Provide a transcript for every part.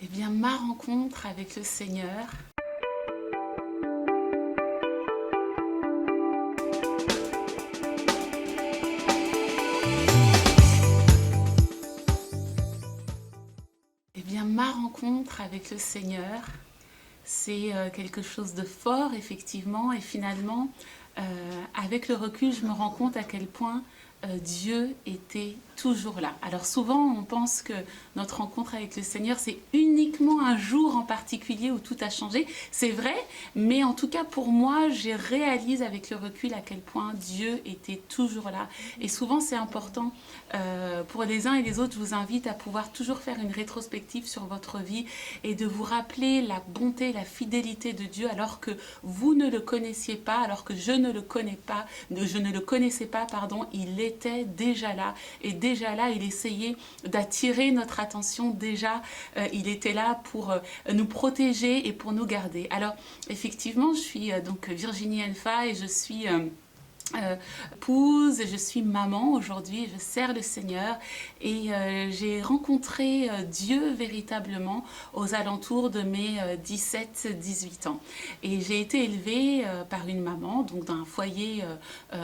Eh bien, ma rencontre avec le Seigneur, ma rencontre avec le Seigneur, c'est quelque chose de fort, effectivement, et finalement, avec le recul, je me rends compte à quel point Dieu était toujours là. Alors souvent, on pense que notre rencontre avec le Seigneur, c'est uniquement un jour en particulier où tout a changé. C'est vrai, mais en tout cas pour moi, je réalise avec le recul à quel point Dieu était toujours là. Et souvent, c'est important pour les uns et les autres. Je vous invite à pouvoir toujours faire une rétrospective sur votre vie et de vous rappeler la bonté, la fidélité de Dieu alors que vous ne le connaissiez pas, alors que je ne le connaissais pas, pardon, il était déjà là. Et déjà là, il essayait d'attirer notre attention. Déjà, il était là pour nous protéger et pour nous garder. Alors, effectivement, je suis donc Virginie Elfa et je suis épouse, je suis maman aujourd'hui, je sers le Seigneur et j'ai rencontré Dieu véritablement aux alentours de mes 17-18 ans. Et j'ai été élevée par une maman, donc d'un foyer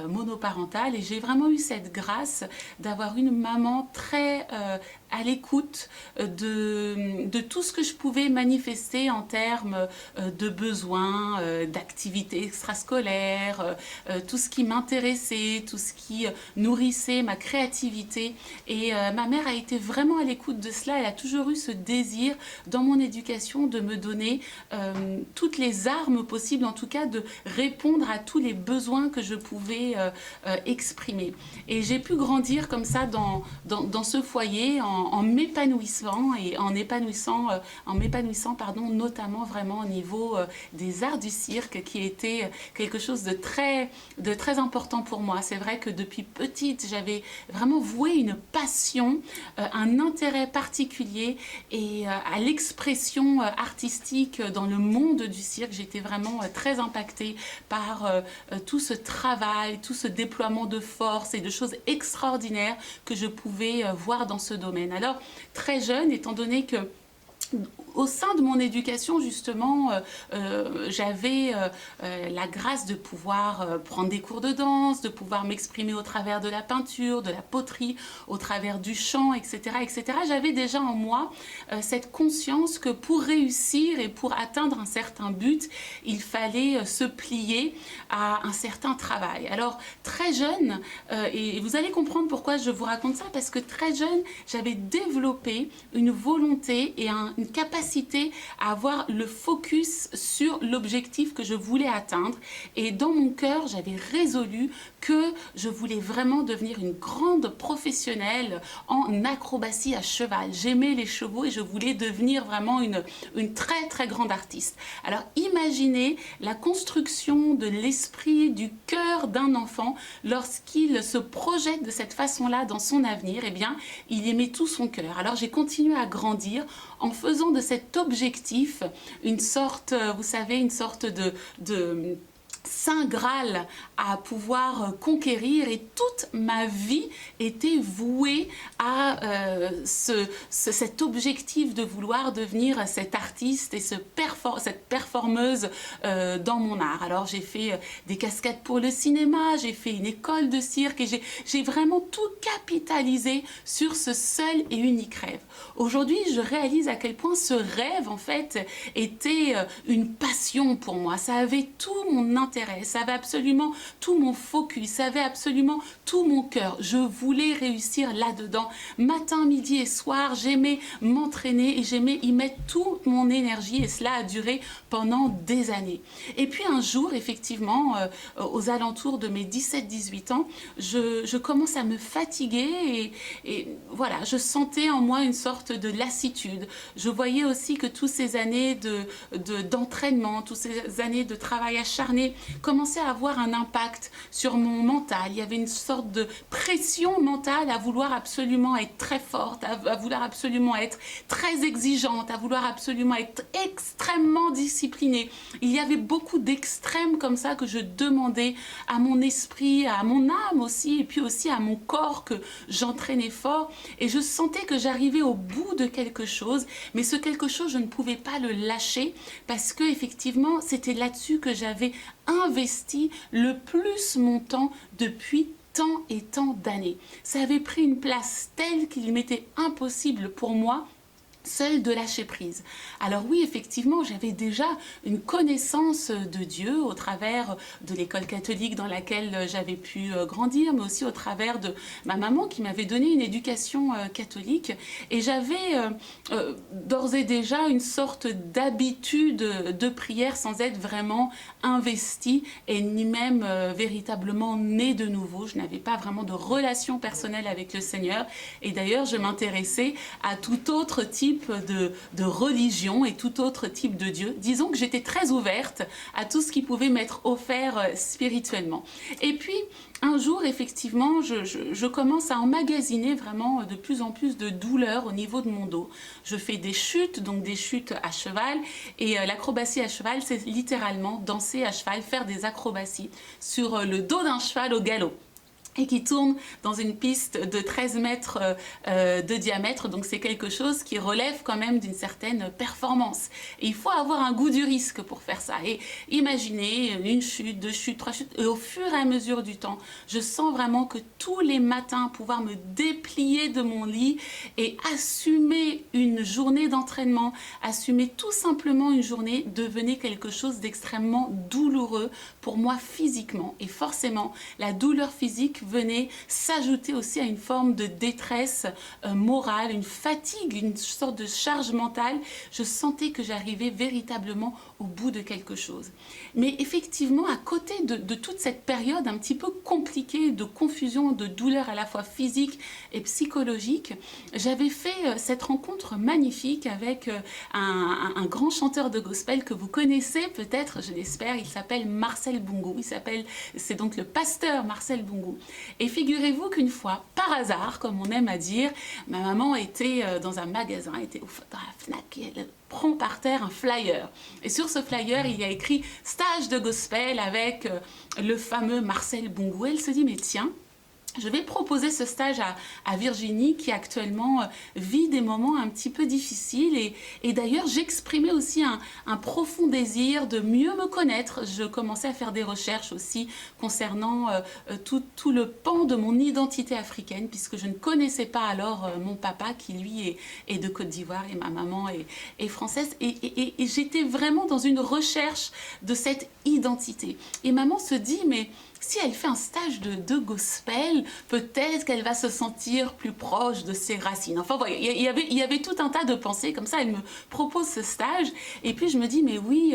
monoparental, et j'ai vraiment eu cette grâce d'avoir une maman très à l'écoute de tout ce que je pouvais manifester en termes de besoins, d'activités extrascolaires, tout ce qui m'intéressait, tout ce qui nourrissait ma créativité. Et ma mère a été vraiment à l'écoute de cela. Elle a toujours eu ce désir dans mon éducation de me donner toutes les armes possibles, en tout cas de répondre à tous les besoins que je pouvais exprimer. Et j'ai pu grandir comme ça dans ce foyer en m'épanouissant et en m'épanouissant pardon, notamment vraiment au niveau des arts du cirque, qui était quelque chose de très important pour moi. C'est vrai que depuis petite, j'avais vraiment voué une passion, un intérêt particulier et à l'expression artistique dans le monde du cirque. J'étais vraiment très impactée par tout ce travail, tout ce déploiement de force et de choses extraordinaires que je pouvais voir dans ce domaine. Alors, très jeune, étant donné que au sein de mon éducation, justement, j'avais la grâce de pouvoir prendre des cours de danse, de pouvoir m'exprimer au travers de la peinture, de la poterie, au travers du chant, etc. etc. J'avais déjà en moi cette conscience que pour réussir et pour atteindre un certain but, il fallait se plier à un certain travail. Alors, très jeune, et vous allez comprendre pourquoi je vous raconte ça, parce que très jeune, j'avais développé une volonté et une capacité à avoir le focus sur l'objectif que je voulais atteindre. Et dans mon cœur, j'avais résolu que je voulais vraiment devenir une grande professionnelle en acrobatie à cheval. J'aimais les chevaux et je voulais devenir vraiment une très très grande artiste. Alors imaginez la construction de l'esprit, du cœur d'un enfant lorsqu'il se projette de cette façon-là dans son avenir. Eh bien, il y met tout son cœur. Alors j'ai continué à grandir en faisant de cet objectif une sorte, vous savez, une sorte de Saint Graal à pouvoir conquérir, et toute ma vie était vouée à cet objectif de vouloir devenir cette artiste et cette performeuse dans mon art. Alors j'ai fait des cascades pour le cinéma, j'ai fait une école de cirque et j'ai vraiment tout capitalisé sur ce seul et unique rêve. Aujourd'hui, je réalise à quel point ce rêve en fait était une passion pour moi. Ça avait tout mon intérêt, ça avait absolument tout mon focus, ça avait absolument tout mon cœur. Je voulais réussir là-dedans. Matin, midi et soir, j'aimais m'entraîner et j'aimais y mettre toute mon énergie, et cela a duré pendant des années. Et puis un jour, effectivement, aux alentours de mes 17-18 ans, je commence à me fatiguer et voilà, je sentais en moi une sorte de lassitude. Je voyais aussi que toutes ces années d'entraînement, toutes ces années de travail acharné commençait à avoir un impact sur mon mental. Il y avait une sorte de pression mentale à vouloir absolument être très forte, à vouloir absolument être très exigeante, à vouloir absolument être extrêmement disciplinée. Il y avait beaucoup d'extrêmes comme ça que je demandais à mon esprit, à mon âme aussi, et puis aussi à mon corps que j'entraînais fort. Et je sentais que j'arrivais au bout de quelque chose, mais ce quelque chose, je ne pouvais pas le lâcher parce que effectivement, c'était là-dessus que j'avais investi le plus mon temps depuis tant et tant d'années. Ça avait pris une place telle qu'il m'était impossible pour moi seul de lâcher prise. Alors oui, effectivement, j'avais déjà une connaissance de Dieu au travers de l'école catholique dans laquelle j'avais pu grandir, mais aussi au travers de ma maman qui m'avait donné une éducation catholique. Et j'avais d'ores et déjà une sorte d'habitude de prière sans être vraiment investie et ni même véritablement née de nouveau. Je n'avais pas vraiment de relation personnelle avec le Seigneur. Et d'ailleurs, je m'intéressais à tout autre type de religion et tout autre type de Dieu. Disons que j'étais très ouverte à tout ce qui pouvait m'être offert spirituellement. Et puis, un jour, effectivement, je commence à emmagasiner vraiment de plus en plus de douleurs au niveau de mon dos. Je fais des chutes, donc des chutes à cheval. Et l'acrobatie à cheval, c'est littéralement danser à cheval, faire des acrobaties sur le dos d'un cheval au galop, et qui tourne dans une piste de 13 mètres de diamètre. Donc c'est quelque chose qui relève quand même d'une certaine performance. Et il faut avoir un goût du risque pour faire ça. Et imaginez une chute, deux chutes, trois chutes. Et au fur et à mesure du temps, je sens vraiment que tous les matins, pouvoir me déplier de mon lit et assumer une journée d'entraînement, assumer tout simplement une journée, devenait quelque chose d'extrêmement douloureux pour moi physiquement. Et forcément, la douleur physique venait s'ajouter aussi à une forme de détresse morale, une fatigue, une sorte de charge mentale. Je sentais que j'arrivais véritablement au bout de quelque chose. Mais effectivement, à côté de toute cette période un petit peu compliquée de confusion, de douleur à la fois physique et psychologique, j'avais fait cette rencontre magnifique avec un grand chanteur de gospel que vous connaissez peut-être, je l'espère. Il s'appelle Marcel Bungu. C'est donc le pasteur Marcel Bungu. Et figurez-vous qu'une fois, par hasard, comme on aime à dire, ma maman était dans un magasin, était dans la Fnac, et elle prend par terre un flyer. Et sur ce flyer, il y a écrit « Stage de gospel » avec le fameux Marcel Bungu. Elle se dit « Mais tiens, je vais proposer ce stage à Virginie qui actuellement vit des moments un petit peu difficiles et d'ailleurs j'exprimais aussi un profond désir de mieux me connaître. Je commençais à faire des recherches aussi concernant tout le pan de mon identité africaine puisque je ne connaissais pas alors mon papa qui lui est de Côte d'Ivoire et ma maman est française et j'étais vraiment dans une recherche de cette identité. Et maman se dit mais si elle fait un stage de gospel, peut-être qu'elle va se sentir plus proche de ses racines. Enfin, voilà, il y avait tout un tas de pensées comme ça. Elle me propose ce stage. Et puis, je me dis, mais oui,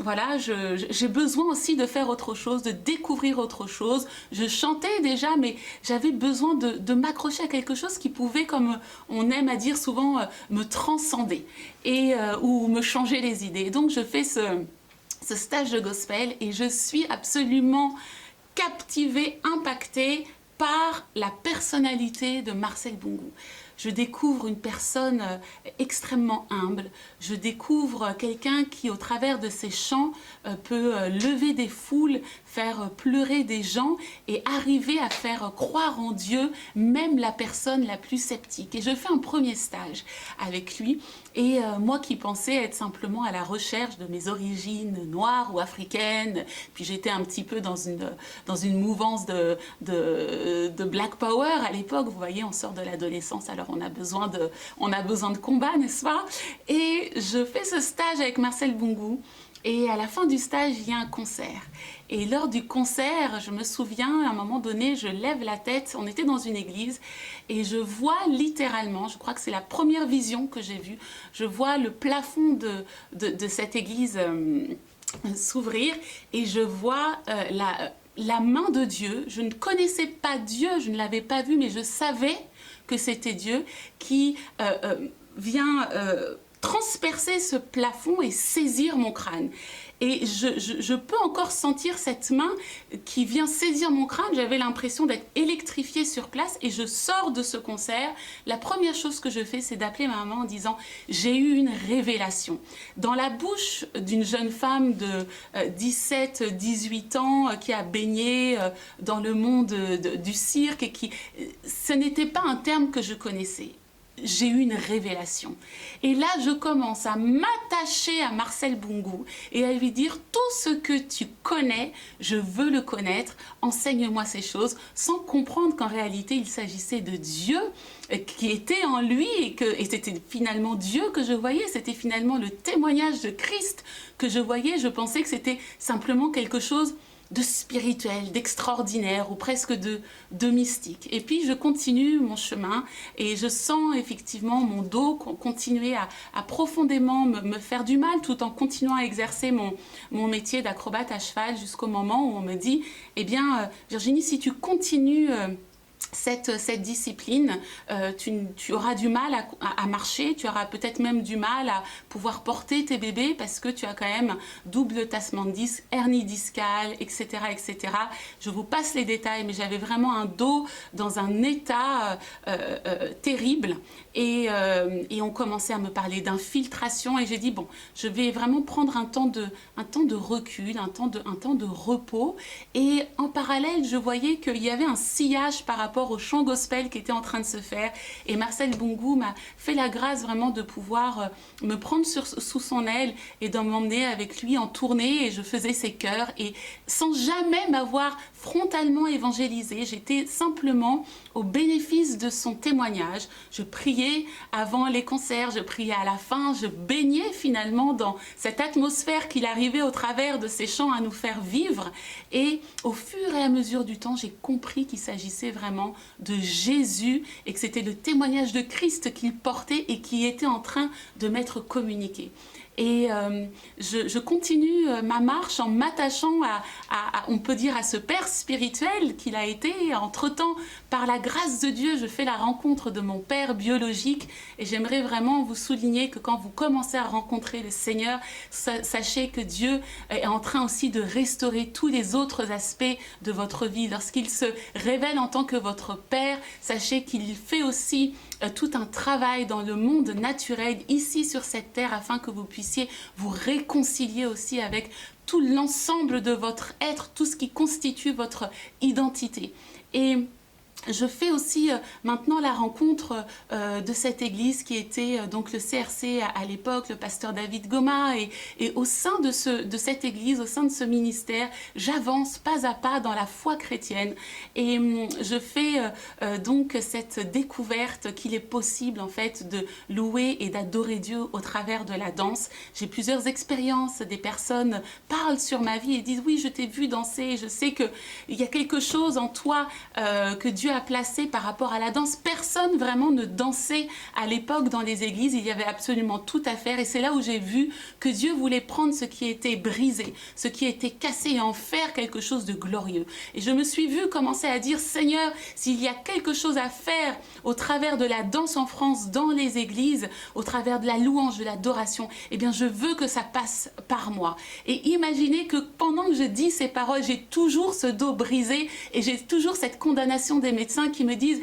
voilà, j'ai besoin aussi de faire autre chose, de découvrir autre chose. Je chantais déjà, mais j'avais besoin de m'accrocher à quelque chose qui pouvait, comme on aime à dire souvent, me transcender ou me changer les idées. Donc, je fais ce stage de gospel et je suis absolument captivée, impactée par la personnalité de Marcel Bungu. Je découvre une personne extrêmement humble, je découvre quelqu'un qui, au travers de ses chants, peut lever des foules, faire pleurer des gens et arriver à faire croire en Dieu, même la personne la plus sceptique. Et je fais un premier stage avec lui. Et moi qui pensais être simplement à la recherche de mes origines noires ou africaines, puis j'étais un petit peu dans une mouvance de Black Power à l'époque, vous voyez, on sort de l'adolescence, alors on a besoin de combat, n'est-ce pas? Et je fais ce stage avec Marcel Bungu. Et à la fin du stage, il y a un concert. Et lors du concert, je me souviens, à un moment donné, je lève la tête, on était dans une église, et je vois littéralement, je crois que c'est la première vision que j'ai vue, je vois le plafond de cette église s'ouvrir, et je vois la main de Dieu. Je ne connaissais pas Dieu, je ne l'avais pas vu, mais je savais que c'était Dieu qui vient transpercer ce plafond et saisir mon crâne. Et je peux encore sentir cette main qui vient saisir mon crâne. J'avais l'impression d'être électrifiée sur place et je sors de ce concert. La première chose que je fais, c'est d'appeler ma maman en disant « J'ai eu une révélation ». Dans la bouche d'une jeune femme de 17-18 ans qui a baigné dans le monde du cirque et ce n'était pas un terme que je connaissais. J'ai eu une révélation. Et là, je commence à m'attacher à Marcel Bungu et à lui dire tout ce que tu connais, je veux le connaître, enseigne-moi ces choses, sans comprendre qu'en réalité, il s'agissait de Dieu qui était en lui et c'était finalement Dieu que je voyais, c'était finalement le témoignage de Christ que je voyais. Je pensais que c'était simplement quelque chose de spirituel, d'extraordinaire ou presque de mystique. Et puis je continue mon chemin et je sens effectivement mon dos continuer à profondément me faire du mal tout en continuant à exercer mon métier d'acrobate à cheval jusqu'au moment où on me dit « Eh bien Virginie, si tu continues cette discipline, tu auras du mal à marcher, tu auras peut-être même du mal à pouvoir porter tes bébés parce que tu as quand même double tassement de disque, hernie discale, etc., etc. Je vous passe les détails, mais j'avais vraiment un dos dans un état terrible et on commençait à me parler d'infiltration et j'ai dit bon, je vais vraiment prendre un temps de recul, un temps de repos et en parallèle, je voyais qu'il y avait un sillage par rapport au chant gospel qui était en train de se faire et Marcel Bungu m'a fait la grâce vraiment de pouvoir me prendre sous son aile et d'en m'emmener avec lui en tournée et je faisais ses chœurs et sans jamais m'avoir frontalement évangélisée, j'étais simplement au bénéfice de son témoignage. Je priais avant les concerts, je priais à la fin, je baignais finalement dans cette atmosphère qu'il arrivait au travers de ces chants à nous faire vivre et au fur et à mesure du temps, j'ai compris qu'il s'agissait vraiment de Jésus et que c'était le témoignage de Christ qu'il portait et qui était en train de m'être communiqué. Et je continue ma marche en m'attachant on peut dire, à ce père spirituel qu'il a été. Entre-temps, par la grâce de Dieu, je fais la rencontre de mon père biologique. Et j'aimerais vraiment vous souligner que quand vous commencez à rencontrer le Seigneur, sachez que Dieu est en train aussi de restaurer tous les autres aspects de votre vie. Lorsqu'il se révèle en tant que votre père, sachez qu'il fait aussi tout un travail dans le monde naturel, ici sur cette terre, afin que vous puissiez vous réconcilier aussi avec tout l'ensemble de votre être, tout ce qui constitue votre identité. Et je fais aussi maintenant la rencontre de cette église qui était donc le CRC à l'époque, le pasteur David Goma et au sein de cette église, au sein de ce ministère, j'avance pas à pas dans la foi chrétienne et je fais donc cette découverte qu'il est possible en fait de louer et d'adorer Dieu au travers de la danse. J'ai plusieurs expériences, des personnes parlent sur ma vie et disent oui, je t'ai vu danser, je sais qu'il y a quelque chose en toi que Dieu a placé par rapport à la danse. Personne vraiment ne dansait à l'époque dans les églises, il y avait absolument tout à faire et c'est là où j'ai vu que Dieu voulait prendre ce qui était brisé, ce qui était cassé et en faire quelque chose de glorieux. Et je me suis vue commencer à dire Seigneur, s'il y a quelque chose à faire au travers de la danse en France, dans les églises, au travers de la louange, de l'adoration, eh bien je veux que ça passe par moi. Et imaginez que pendant que je dis ces paroles, j'ai toujours ce dos brisé et j'ai toujours cette condamnation des médecins qui me disent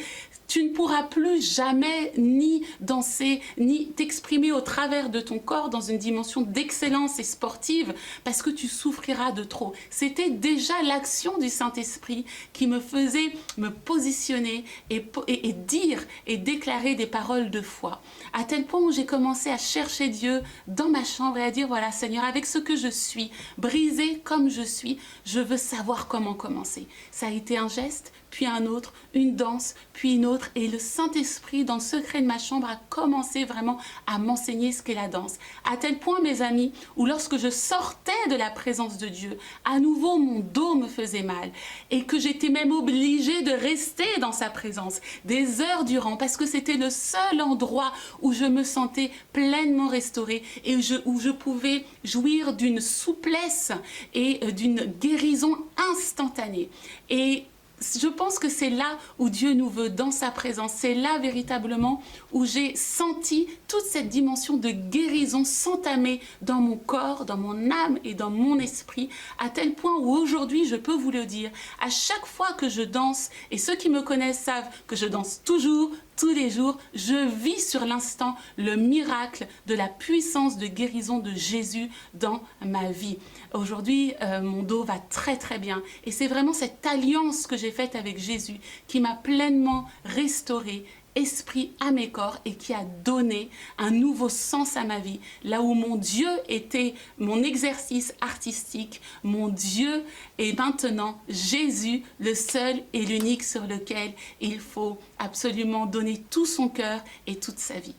tu ne pourras plus jamais ni danser, ni t'exprimer au travers de ton corps dans une dimension d'excellence et sportive parce que tu souffriras de trop. C'était déjà l'action du Saint-Esprit qui me faisait me positionner et dire et déclarer des paroles de foi. À tel point où j'ai commencé à chercher Dieu dans ma chambre et à dire voilà Seigneur, avec ce que je suis, brisée comme je suis, je veux savoir comment commencer. Ça a été un geste, puis un autre, une danse, puis une autre. Et le Saint-Esprit, dans le secret de ma chambre, a commencé vraiment à m'enseigner ce qu'est la danse. À tel point, mes amis, où lorsque je sortais de la présence de Dieu, à nouveau, mon dos me faisait mal. Et que j'étais même obligée de rester dans sa présence des heures durant, parce que c'était le seul endroit où je me sentais pleinement restaurée et où je pouvais jouir d'une souplesse et d'une guérison instantanée. Et je pense que c'est là où Dieu nous veut, dans sa présence. C'est là véritablement où j'ai senti toute cette dimension de guérison s'entamer dans mon corps, dans mon âme et dans mon esprit, à tel point où aujourd'hui, je peux vous le dire, à chaque fois que je danse, et ceux qui me connaissent savent que je danse toujours, tous les jours, je vis sur l'instant le miracle de la puissance de guérison de Jésus dans ma vie. Aujourd'hui, mon dos va très très bien. Et c'est vraiment cette alliance que j'ai faite avec Jésus qui m'a pleinement restaurée, esprit à mes corps, et qui a donné un nouveau sens à ma vie. Là où mon Dieu était mon exercice artistique, mon Dieu est maintenant Jésus, le seul et l'unique sur lequel il faut absolument donner tout son cœur et toute sa vie.